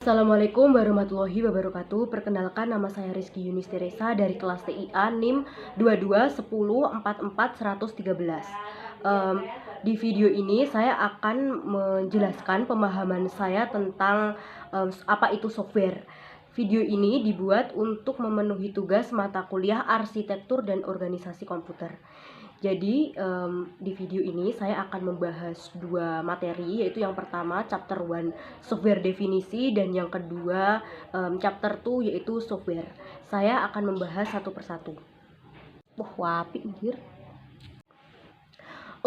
Assalamualaikum warahmatullahi wabarakatuh. Perkenalkan, nama saya Rizky Yunis Teresa dari kelas TIA NIM 221044 Di video ini saya akan menjelaskan pemahaman saya tentang apa itu software. Video ini dibuat untuk memenuhi tugas mata kuliah arsitektur dan organisasi komputer. Jadi di video ini saya akan membahas dua materi, yaitu yang pertama chapter 1 software definisi, dan yang kedua chapter 2 yaitu software. Saya akan membahas satu persatu. Wapi anjir.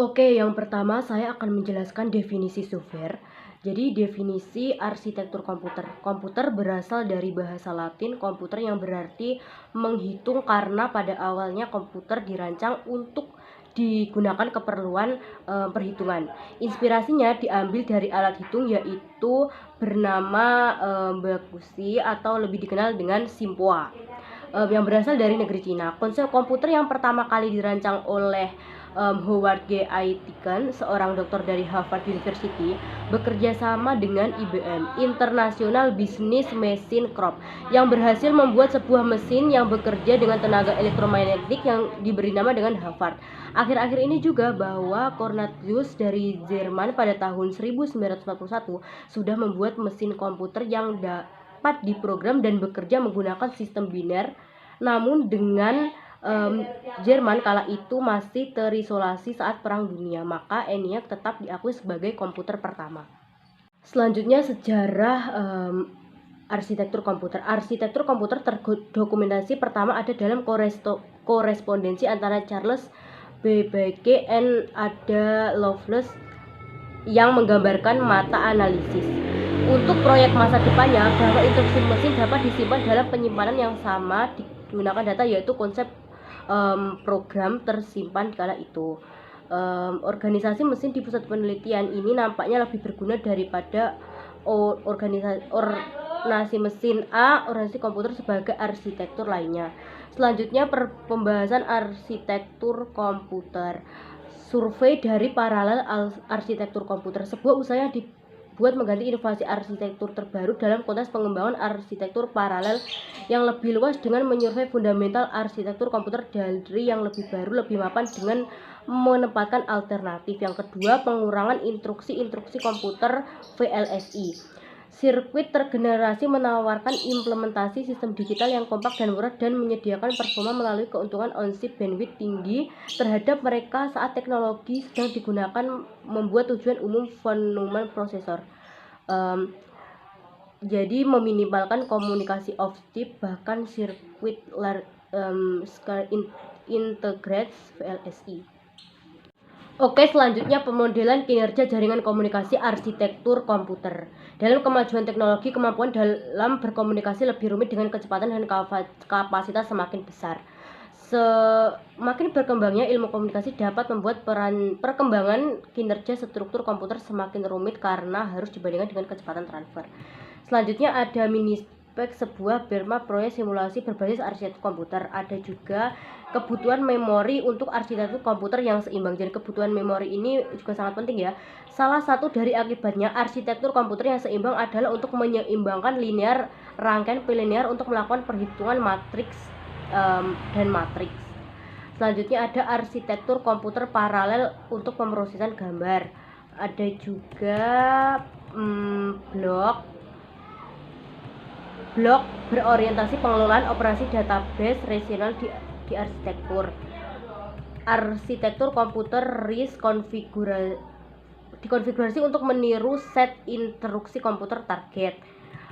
Oke, yang pertama saya akan menjelaskan definisi software. Jadi definisi arsitektur komputer. Komputer berasal dari bahasa Latin komputer yang berarti menghitung, karena pada awalnya komputer dirancang untuk digunakan keperluan perhitungan. Inspirasinya diambil dari alat hitung yaitu bernama Bakushi atau lebih dikenal dengan Simpoa, yang berasal dari negeri Cina. Konsep komputer yang pertama kali dirancang oleh Howard G. Aiken, seorang dokter dari Harvard University, bekerja sama dengan IBM, International Business Machine Corp, yang berhasil membuat sebuah mesin yang bekerja dengan tenaga elektromagnetik yang diberi nama dengan Harvard. Akhir-akhir ini juga bahwa Cornelius dari Jerman pada tahun 1941 sudah membuat mesin komputer yang dapat diprogram dan bekerja menggunakan sistem biner, namun dengan Jerman kala itu masih terisolasi saat Perang Dunia, maka ENIAC tetap diakui sebagai komputer pertama. Selanjutnya sejarah arsitektur komputer. Arsitektur komputer terdokumentasi pertama ada dalam korespondensi antara Charles Babbage dan Ada Lovelace yang menggambarkan mata analisis. Untuk proyek masa depannya, bahwa instruksi mesin dapat disimpan dalam penyimpanan yang sama digunakan data, yaitu konsep program tersimpan kala itu. Organisasi mesin di pusat penelitian ini nampaknya lebih berguna daripada organisasi mesin organisasi komputer sebagai arsitektur lainnya. Selanjutnya pembahasan arsitektur komputer. Survei dari paralel arsitektur komputer, sebuah usaha yang dibuat mengganti inovasi arsitektur terbaru dalam konteks pengembangan arsitektur paralel yang lebih luas dengan menyurvei fundamental arsitektur komputer dari yang lebih baru, lebih mapan dengan menempatkan alternatif. Yang kedua, pengurangan instruksi komputer VLSI. Sirkuit tergenerasi menawarkan implementasi sistem digital yang kompak dan murah dan menyediakan performa melalui keuntungan on-chip bandwidth tinggi terhadap mereka saat teknologi sedang digunakan membuat tujuan umum volume prosesor. Jadi meminimalkan komunikasi off-chip, bahkan sirkuit integrated VLSI. Oke, selanjutnya pemodelan kinerja jaringan komunikasi arsitektur komputer. Dalam kemajuan teknologi, kemampuan dalam berkomunikasi lebih rumit dengan kecepatan dan kapasitas semakin besar. Semakin berkembangnya ilmu komunikasi dapat membuat perkembangan kinerja struktur komputer semakin rumit karena harus dibandingkan dengan kecepatan transfer. Selanjutnya ada minispec, sebuah proyek simulasi berbasis arsitektur komputer. Ada juga kebutuhan memori untuk arsitektur komputer yang seimbang. Jadi kebutuhan memori ini juga sangat penting ya. Salah satu dari akibatnya arsitektur komputer yang seimbang adalah untuk menyeimbangkan linear rangkaian bilinear untuk melakukan perhitungan matriks dan matriks. Selanjutnya ada arsitektur komputer paralel untuk pemrosesan gambar. Ada juga blok berorientasi pengelolaan operasi database relasional di arsitektur. Arsitektur komputer RISC dikonfigurasi untuk meniru set instruksi komputer target.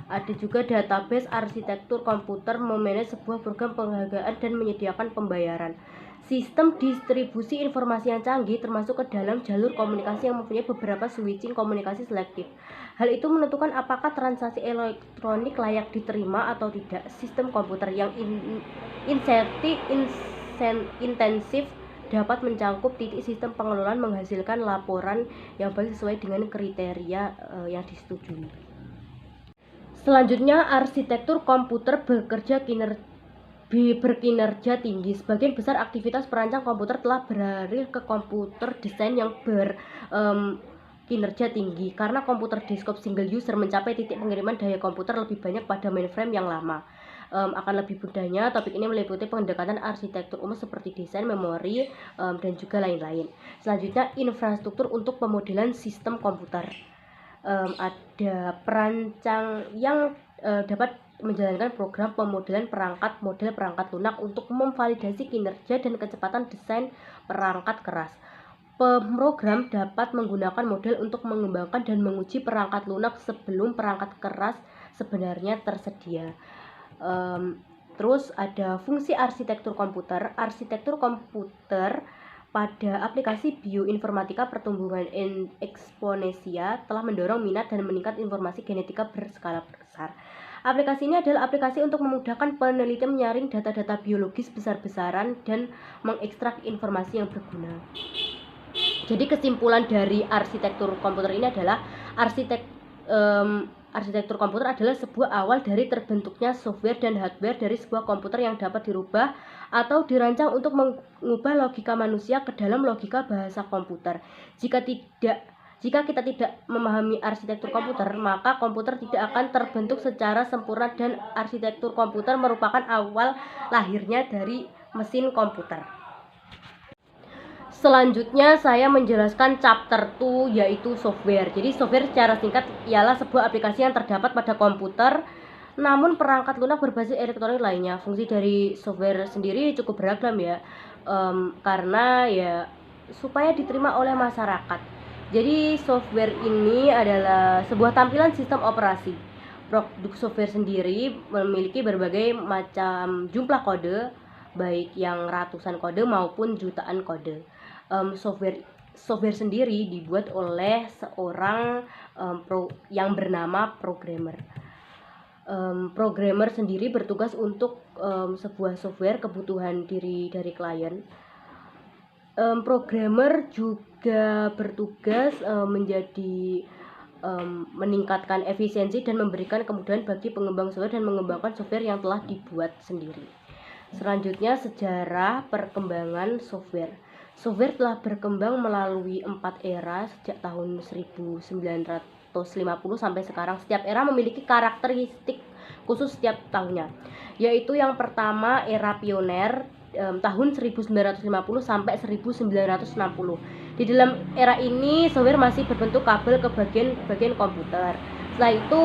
Ada juga database arsitektur komputer memanage sebuah program penghargaan dan menyediakan pembayaran. Sistem distribusi informasi yang canggih termasuk ke dalam jalur komunikasi yang mempunyai beberapa switching komunikasi selektif. Hal itu menentukan apakah transaksi elektronik layak diterima atau tidak. Sistem komputer yang intensif dapat mencangkup titik sistem pengelolaan menghasilkan laporan yang baik sesuai dengan kriteria yang disetujui. Selanjutnya, arsitektur komputer berkinerja tinggi. Sebagian besar aktivitas perancang komputer telah beralih ke komputer desain yang kinerja tinggi karena komputer desktop single user mencapai titik pengiriman daya komputer lebih banyak pada mainframe yang lama. Akan lebih mudahnya, topik ini meliputi pendekatan arsitektur umum seperti desain, memori, dan juga lain-lain. Selanjutnya, infrastruktur untuk pemodelan sistem komputer. Ada perancang yang dapat menjalankan program pemodelan model perangkat lunak untuk memvalidasi kinerja dan kecepatan desain perangkat keras. Pemrogram dapat menggunakan model untuk mengembangkan dan menguji perangkat lunak sebelum perangkat keras sebenarnya tersedia. Terus ada fungsi arsitektur komputer. Arsitektur komputer pada aplikasi bioinformatika pertumbuhan eksponensial telah mendorong minat dan meningkat informasi genetika berskala besar. Aplikasi ini adalah aplikasi untuk memudahkan penelitian menyaring data-data biologis besar-besaran dan mengekstrak informasi yang berguna. Jadi kesimpulan dari arsitektur komputer ini adalah arsitektur komputer adalah sebuah awal dari terbentuknya software dan hardware dari sebuah komputer yang dapat dirubah atau dirancang untuk mengubah logika manusia ke dalam logika bahasa komputer. Jika kita tidak memahami arsitektur komputer, maka komputer tidak akan terbentuk secara sempurna dan arsitektur komputer merupakan awal lahirnya dari mesin komputer. Selanjutnya saya menjelaskan chapter 2 yaitu software. Jadi software secara singkat ialah sebuah aplikasi yang terdapat pada komputer namun perangkat lunak berbasis elektronik lainnya. Fungsi dari software sendiri cukup beragam ya, karena ya supaya diterima oleh masyarakat. Jadi software ini adalah sebuah tampilan sistem operasi. Produk software sendiri memiliki berbagai macam jumlah kode, baik yang ratusan kode maupun jutaan kode. Software sendiri dibuat oleh seorang yang bernama programmer. Programmer sendiri bertugas untuk sebuah software kebutuhan dari klien. Programmer juga bertugas meningkatkan efisiensi dan memberikan kemudahan bagi pengembang software dan mengembangkan software yang telah dibuat sendiri. Selanjutnya, sejarah perkembangan software. Software telah berkembang melalui 4 era sejak tahun 1950 sampai sekarang. Setiap era memiliki karakteristik khusus setiap tahunnya, yaitu yang pertama era pioner tahun 1950 sampai 1960. Di dalam era ini software masih berbentuk kabel ke bagian komputer. Setelah itu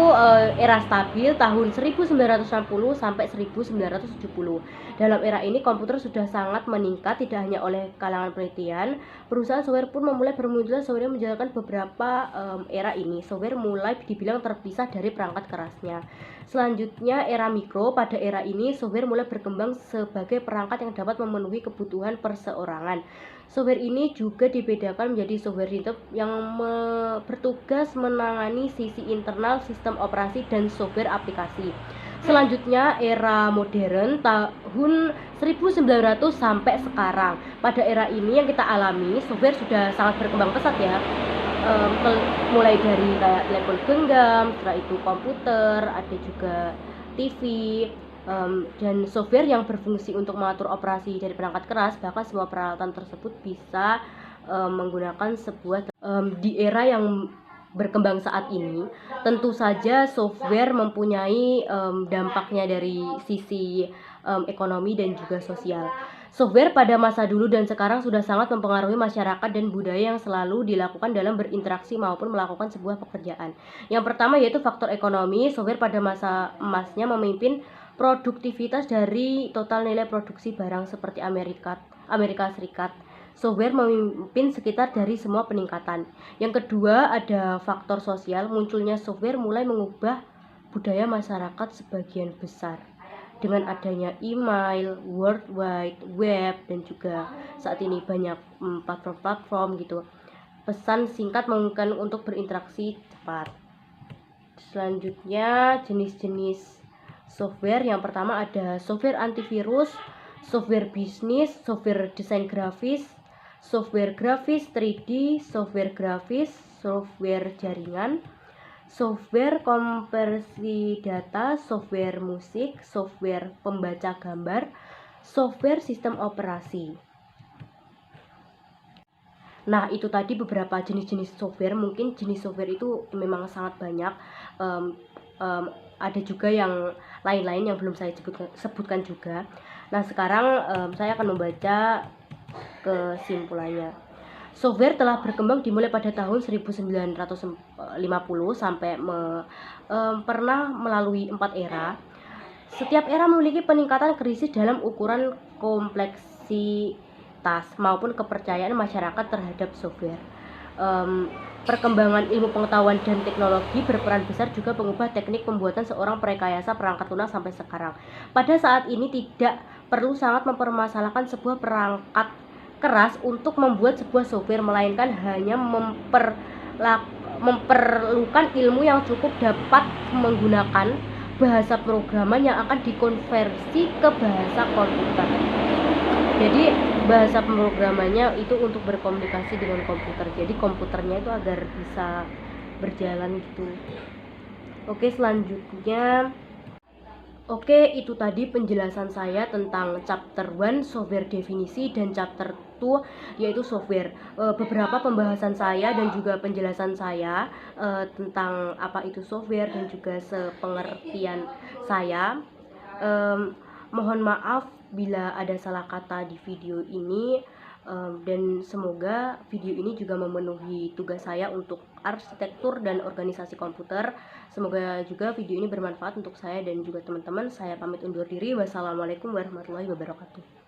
era stabil tahun 1960 sampai 1970. Dalam era ini komputer sudah sangat meningkat tidak hanya oleh kalangan penelitian. Perusahaan software pun memulai bermunculan software yang menjalankan beberapa era ini. Software mulai dibilang terpisah dari perangkat kerasnya. Selanjutnya era mikro. Pada era ini software mulai berkembang sebagai perangkat yang dapat memenuhi kebutuhan perseorangan. Software ini juga dibedakan menjadi software sistem yang bertugas menangani sisi internal sistem operasi dan software aplikasi. Selanjutnya era modern tahun 1900 sampai sekarang. Pada era ini yang kita alami, software sudah sangat berkembang pesat ya. Mulai dari kayak telepon genggam, setelah itu komputer, ada juga TV, dan software yang berfungsi untuk mengatur operasi dari perangkat keras. Bahkan semua peralatan tersebut bisa menggunakan sebuah di era yang berkembang saat ini. Tentu saja software mempunyai dampaknya dari sisi ekonomi dan juga sosial. Software pada masa dulu dan sekarang sudah sangat mempengaruhi masyarakat dan budaya yang selalu dilakukan dalam berinteraksi maupun melakukan sebuah pekerjaan. Yang pertama yaitu faktor ekonomi. Software pada masa emasnya memimpin produktivitas dari total nilai produksi barang seperti Amerika Serikat. Software memimpin sekitar dari semua peningkatan. Yang kedua ada faktor sosial. Munculnya software mulai mengubah budaya masyarakat sebagian besar. Dengan adanya email, World Wide Web, dan juga saat ini banyak platform-platform gitu. Pesan singkat memungkinkan untuk berinteraksi cepat. Selanjutnya jenis-jenis software. Yang pertama ada software antivirus, software bisnis, software desain grafis, software grafis 3D, software grafis, software jaringan, software konversi data, software musik, software pembaca gambar, software sistem operasi. Nah, itu tadi beberapa jenis-jenis software. Mungkin jenis software itu memang sangat banyak. Em, em, ada juga yang lain-lain yang belum saya sebutkan juga. Nah, sekarang saya akan membaca kesimpulannya. Software telah berkembang dimulai pada tahun 1950 sampai pernah melalui 4 era. Setiap era memiliki peningkatan krisis dalam ukuran kompleksitas maupun kepercayaan masyarakat terhadap software. Perkembangan ilmu pengetahuan dan teknologi berperan besar juga mengubah teknik pembuatan seorang perekayasa perangkat lunak sampai sekarang. Pada saat ini tidak perlu sangat mempermasalahkan sebuah perangkat keras untuk membuat sebuah software, melainkan hanya memerlukan ilmu yang cukup dapat menggunakan bahasa programan yang akan dikonversi ke bahasa komputer. Jadi bahasa pemrogramannya itu untuk berkomunikasi dengan komputer. Jadi komputernya itu agar bisa berjalan gitu. Oke, selanjutnya. Oke, itu tadi penjelasan saya tentang chapter 1 software definisi dan chapter 2 yaitu software. Beberapa pembahasan saya dan juga penjelasan saya tentang apa itu software dan juga sepengertian saya. Mohon maaf bila ada salah kata di video ini, dan semoga video ini juga memenuhi tugas saya untuk arsitektur dan organisasi komputer. Semoga juga video ini bermanfaat untuk saya dan juga teman-teman. Saya pamit undur diri. Wassalamualaikum warahmatullahi wabarakatuh.